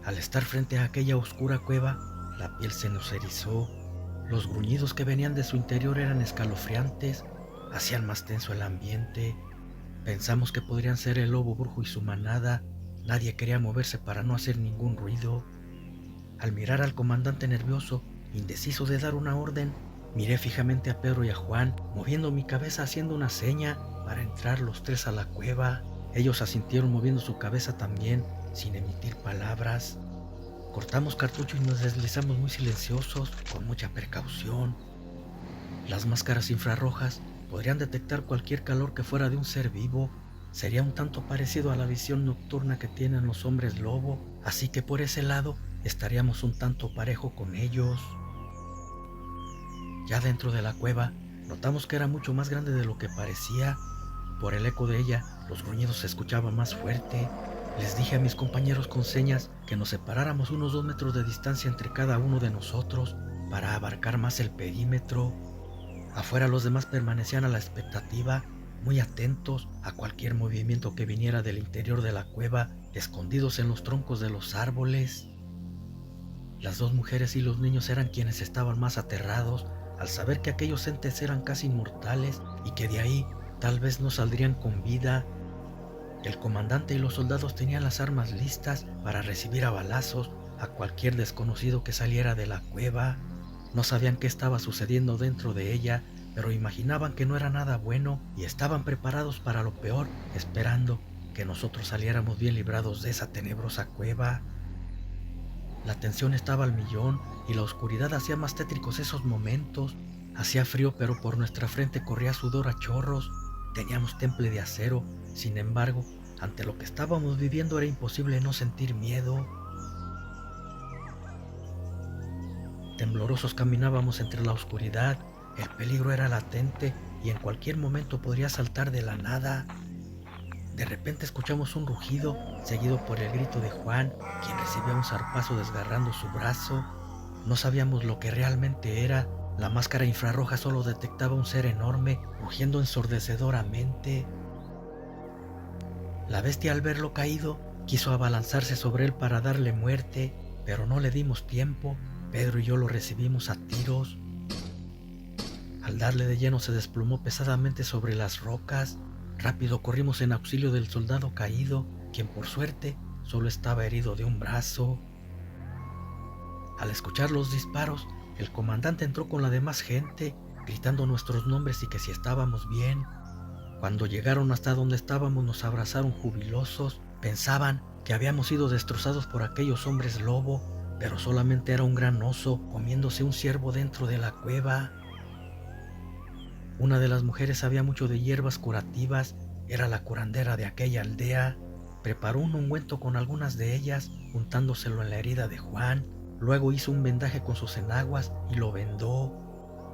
Al estar frente a aquella oscura cueva, la piel se nos erizó. Los gruñidos que venían de su interior eran escalofriantes, hacían más tenso el ambiente. Pensamos que podrían ser el lobo brujo y su manada. Nadie quería moverse para no hacer ningún ruido. Al mirar al comandante nervioso, indeciso de dar una orden, miré fijamente a Pedro y a Juan, moviendo mi cabeza haciendo una seña para entrar los tres a la cueva. Ellos asintieron moviendo su cabeza también, sin emitir palabras. Cortamos cartucho y nos deslizamos muy silenciosos, con mucha precaución. Las máscaras infrarrojas podrían detectar cualquier calor que fuera de un ser vivo. Sería un tanto parecido a la visión nocturna que tienen los hombres lobo, así que por ese lado estaríamos un tanto parejo con ellos. Ya dentro de la cueva, notamos que era mucho más grande de lo que parecía. Por el eco de ella, los gruñidos se escuchaban más fuerte. Les dije a mis compañeros con señas que nos separáramos unos 2 metros de distancia entre cada uno de nosotros para abarcar más el perímetro. Afuera los demás permanecían a la expectativa, muy atentos a cualquier movimiento que viniera del interior de la cueva, escondidos en los troncos de los árboles. Las dos mujeres y los niños eran quienes estaban más aterrados al saber que aquellos entes eran casi inmortales y que de ahí tal vez no saldrían con vida. El comandante y los soldados tenían las armas listas para recibir a balazos a cualquier desconocido que saliera de la cueva. No sabían qué estaba sucediendo dentro de ella, pero imaginaban que no era nada bueno y estaban preparados para lo peor, esperando que nosotros saliéramos bien librados de esa tenebrosa cueva. La tensión estaba al millón y la oscuridad hacía más tétricos esos momentos. Hacía frío, pero por nuestra frente corría sudor a chorros. Teníamos temple de acero. Sin embargo, ante lo que estábamos viviendo era imposible no sentir miedo. Temblorosos caminábamos entre la oscuridad. El peligro era latente y en cualquier momento podría saltar de la nada. De repente escuchamos un rugido, seguido por el grito de Juan, quien recibía un zarpazo desgarrando su brazo. No sabíamos lo que realmente era. La máscara infrarroja solo detectaba un ser enorme, rugiendo ensordecedoramente. La bestia, al verlo caído, quiso abalanzarse sobre él para darle muerte, pero no le dimos tiempo. Pedro y yo lo recibimos a tiros. Al darle de lleno se desplomó pesadamente sobre las rocas. Rápido corrimos en auxilio del soldado caído, quien por suerte solo estaba herido de un brazo. Al escuchar los disparos, el comandante entró con la demás gente, gritando nuestros nombres y que si estábamos bien. Cuando llegaron hasta donde estábamos nos abrazaron jubilosos. Pensaban que habíamos sido destrozados por aquellos hombres lobo, pero solamente era un gran oso comiéndose un ciervo dentro de la cueva. Una de las mujeres sabía mucho de hierbas curativas, era la curandera de aquella aldea. Preparó un ungüento con algunas de ellas, untándoselo en la herida de Juan. Luego hizo un vendaje con sus enaguas y lo vendó.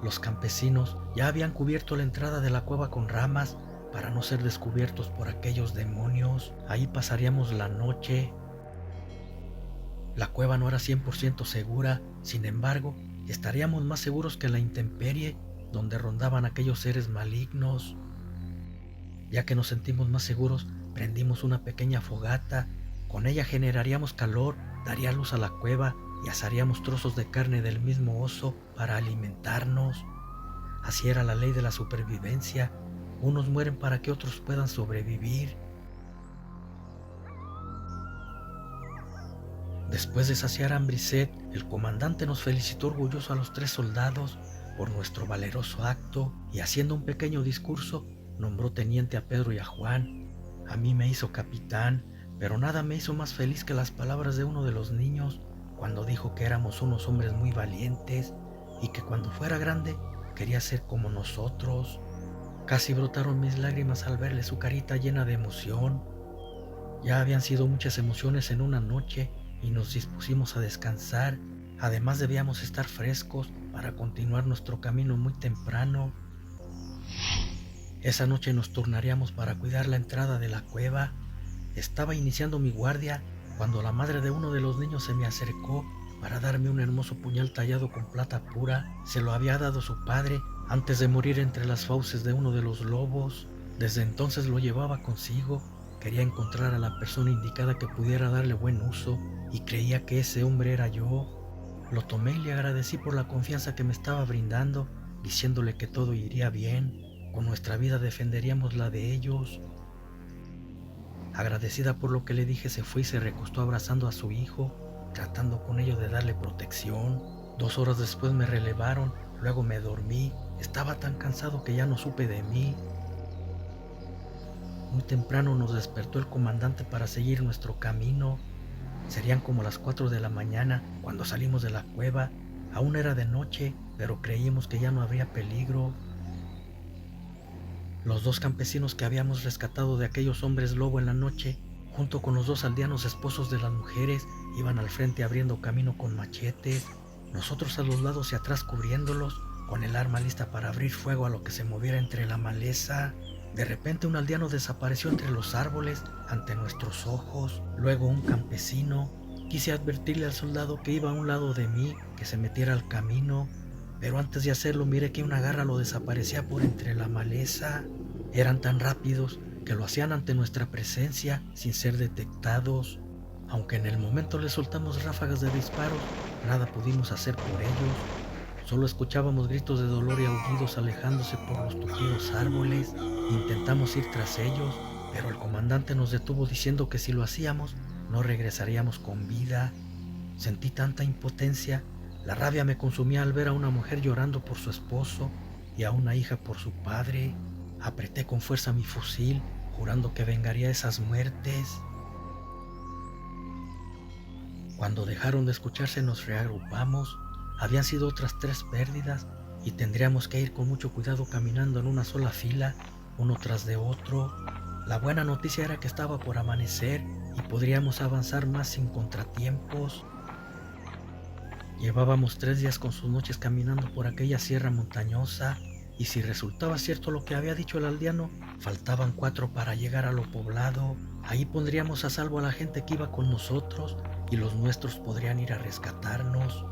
Los campesinos ya habían cubierto la entrada de la cueva con ramas para no ser descubiertos por aquellos demonios. Ahí pasaríamos la noche. La cueva no era 100% segura, sin embargo, estaríamos más seguros que en la intemperie, donde rondaban aquellos seres malignos. Ya que nos sentimos más seguros, prendimos una pequeña fogata. Con ella generaríamos calor, daría luz a la cueva y asaríamos trozos de carne del mismo oso para alimentarnos. Así era la ley de la supervivencia. Unos mueren para que otros puedan sobrevivir. Después de saciar hambre y sed, el comandante nos felicitó orgulloso a los tres soldados por nuestro valeroso acto y, haciendo un pequeño discurso, nombró teniente a Pedro y a Juan. A mí me hizo capitán, pero nada me hizo más feliz que las palabras de uno de los niños cuando dijo que éramos unos hombres muy valientes y que cuando fuera grande quería ser como nosotros. Casi brotaron mis lágrimas al verle su carita llena de emoción. Ya habían sido muchas emociones en una noche y nos dispusimos a descansar. Además debíamos estar frescos para continuar nuestro camino muy temprano. Esa noche nos turnaríamos para cuidar la entrada de la cueva. Estaba iniciando mi guardia cuando la madre de uno de los niños se me acercó para darme un hermoso puñal tallado con plata pura. Se lo había dado su padre antes de morir entre las fauces de uno de los lobos. Desde entonces lo llevaba consigo. Quería encontrar a la persona indicada que pudiera darle buen uso. y creía que ese hombre era yo. Lo tomé y le agradecí por la confianza que me estaba brindando, diciéndole que todo iría bien, con nuestra vida defenderíamos la de ellos. Agradecida por lo que le dije, se fue y se recostó abrazando a su hijo, tratando con ello de darle protección. 2 horas después me relevaron, luego me dormí, estaba tan cansado que ya no supe de mí. Muy temprano nos despertó el comandante para seguir nuestro camino. Serían como las 4 de la mañana cuando salimos de la cueva. Aún era de noche, pero creímos que ya no habría peligro. Los 2 campesinos que habíamos rescatado de aquellos hombres lobo en la noche, junto con los 2 aldeanos esposos de las mujeres, iban al frente abriendo camino con machetes, nosotros a los lados y atrás cubriéndolos, con el arma lista para abrir fuego a lo que se moviera entre la maleza. De repente un aldeano desapareció entre los árboles ante nuestros ojos, luego un campesino. Quise advertirle al soldado que iba a un lado de mí, que se metiera al camino, pero antes de hacerlo miré que una garra lo desaparecía por entre la maleza. Eran tan rápidos que lo hacían ante nuestra presencia sin ser detectados. Aunque en el momento les soltamos ráfagas de disparos, nada pudimos hacer por ellos. Solo escuchábamos gritos de dolor y aullidos alejándose por los tupidos árboles. Intentamos ir tras ellos, pero el comandante nos detuvo diciendo que si lo hacíamos, no regresaríamos con vida. Sentí tanta impotencia, la rabia me consumía al ver a una mujer llorando por su esposo y a una hija por su padre. Apreté con fuerza mi fusil, jurando que vengaría esas muertes. Cuando dejaron de escucharse nos reagrupamos. Habían sido otras 3 pérdidas y tendríamos que ir con mucho cuidado caminando en una sola fila, uno tras de otro. La buena noticia era que estaba por amanecer y podríamos avanzar más sin contratiempos. Llevábamos 3 días con sus noches caminando por aquella sierra montañosa, y si resultaba cierto lo que había dicho el aldeano, faltaban 4 para llegar a lo poblado. Ahí pondríamos a salvo a la gente que iba con nosotros y los nuestros podrían ir a rescatarnos.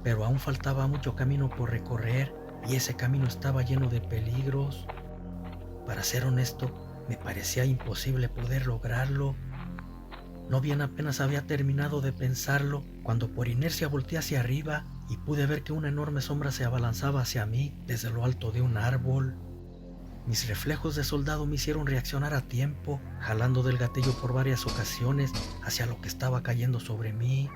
Pero aún faltaba mucho camino por recorrer y ese camino estaba lleno de peligros. Para ser honesto, me parecía imposible poder lograrlo. No bien apenas había terminado de pensarlo, cuando por inercia volteé hacia arriba y pude ver que una enorme sombra se abalanzaba hacia mí desde lo alto de un árbol. Mis reflejos de soldado me hicieron reaccionar a tiempo, jalando del gatillo por varias ocasiones hacia lo que estaba cayendo sobre mí.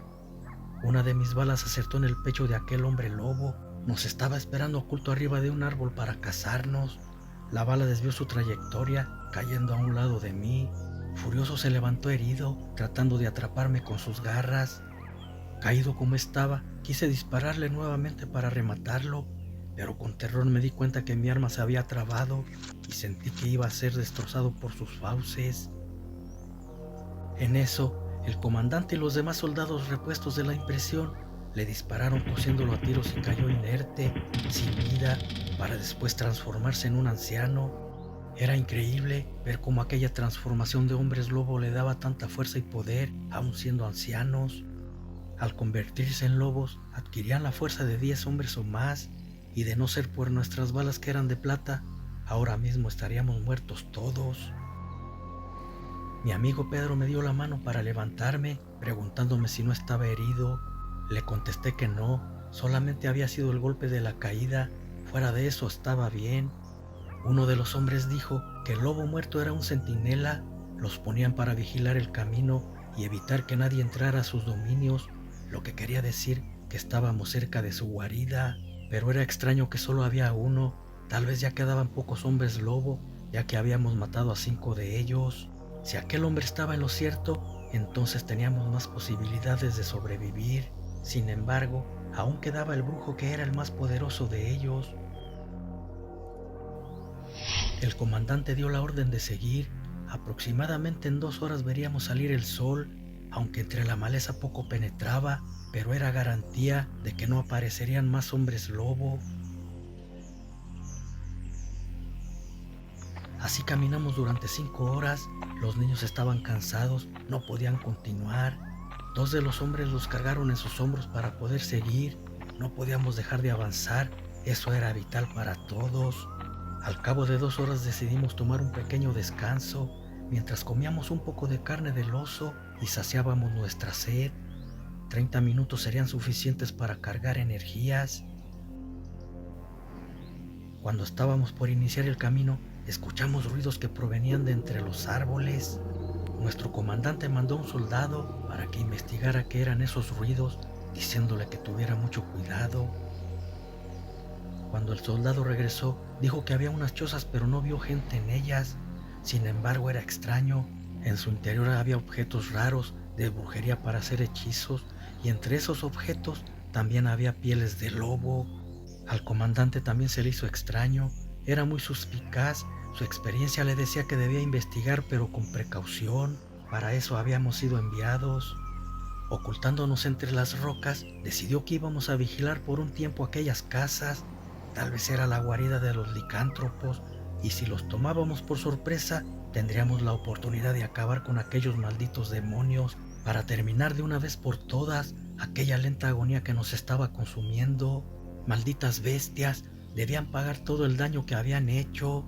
Una de mis balas acertó en el pecho de aquel hombre lobo. Nos estaba esperando oculto arriba de un árbol para cazarnos. La bala desvió su trayectoria, cayendo a un lado de mí. Furioso se levantó herido, tratando de atraparme con sus garras. Caído como estaba, quise dispararle nuevamente para rematarlo, pero con terror me di cuenta que mi arma se había trabado y sentí que iba a ser destrozado por sus fauces. En eso, el comandante y los demás soldados repuestos de la impresión le dispararon cosiéndolo a tiros y cayó inerte, sin vida, para después transformarse en un anciano. Era increíble ver cómo aquella transformación de hombres lobo le daba tanta fuerza y poder, aun siendo ancianos. Al convertirse en lobos, adquirían la fuerza de 10 hombres o más, y de no ser por nuestras balas que eran de plata, ahora mismo estaríamos muertos todos. Mi amigo Pedro me dio la mano para levantarme, preguntándome si no estaba herido. Le contesté que no, solamente había sido el golpe de la caída, fuera de eso estaba bien. Uno de los hombres dijo que el lobo muerto era un centinela, los ponían para vigilar el camino y evitar que nadie entrara a sus dominios, lo que quería decir que estábamos cerca de su guarida, pero era extraño que solo había uno. Tal vez ya quedaban pocos hombres lobo, ya que habíamos matado a 5 de ellos. Si aquel hombre estaba en lo cierto, entonces teníamos más posibilidades de sobrevivir. Sin embargo, aún quedaba el brujo que era el más poderoso de ellos. El comandante dio la orden de seguir. Aproximadamente en 2 horas veríamos salir el sol, aunque entre la maleza poco penetraba, pero era garantía de que no aparecerían más hombres lobo. Así caminamos durante 5 horas, los niños estaban cansados, no podían continuar. 2 de los hombres los cargaron en sus hombros para poder seguir, no podíamos dejar de avanzar, eso era vital para todos. Al cabo de 2 horas decidimos tomar un pequeño descanso, mientras comíamos un poco de carne del oso y saciábamos nuestra sed. 30 minutos serían suficientes para cargar energías. Cuando estábamos por iniciar el camino, escuchamos ruidos que provenían de entre los árboles. Nuestro comandante mandó a un soldado para que investigara qué eran esos ruidos, diciéndole que tuviera mucho cuidado. Cuando el soldado regresó, dijo que había unas chozas pero no vio gente en ellas. Sin embargo, era extraño. En su interior había objetos raros de brujería para hacer hechizos, y entre esos objetos también había pieles de lobo. Al comandante también se le hizo extraño. Era muy suspicaz. Su experiencia le decía que debía investigar, pero con precaución. Para eso habíamos sido enviados. Ocultándonos entre las rocas, decidió que íbamos a vigilar por un tiempo aquellas casas. Tal vez era la guarida de los licántropos, y si los tomábamos por sorpresa, tendríamos la oportunidad de acabar con aquellos malditos demonios para terminar de una vez por todas aquella lenta agonía que nos estaba consumiendo. Malditas bestias, debían pagar todo el daño que habían hecho.